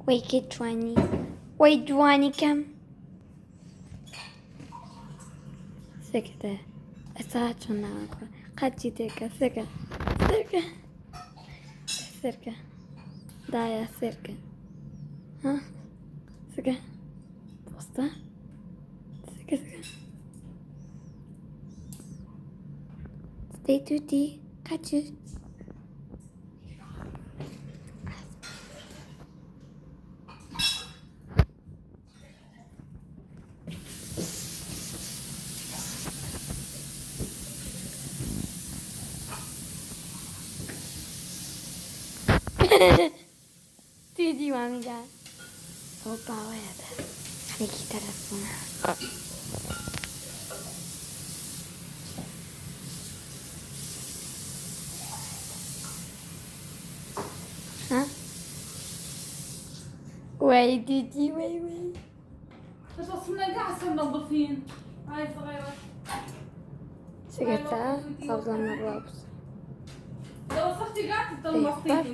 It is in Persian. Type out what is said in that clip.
وای کە جوانی وای جوانی کەم سێکتە ئەستا چۆن ناوەکە قەچی تێکە سێکە سێرکە سێرکە دایە سێرکە ها سێکە پۆستە سێکە سێکە ستەی تووتی قەچی دیدی مامی جان صوت باوایەتە خەڵکی تەلەفۆنە ها وای دیدی وای وای بس اصلا قاعدة منظفين هاي صغيرة سكتة أفضل من الرابط لو وصفتي قاعدة تنظفين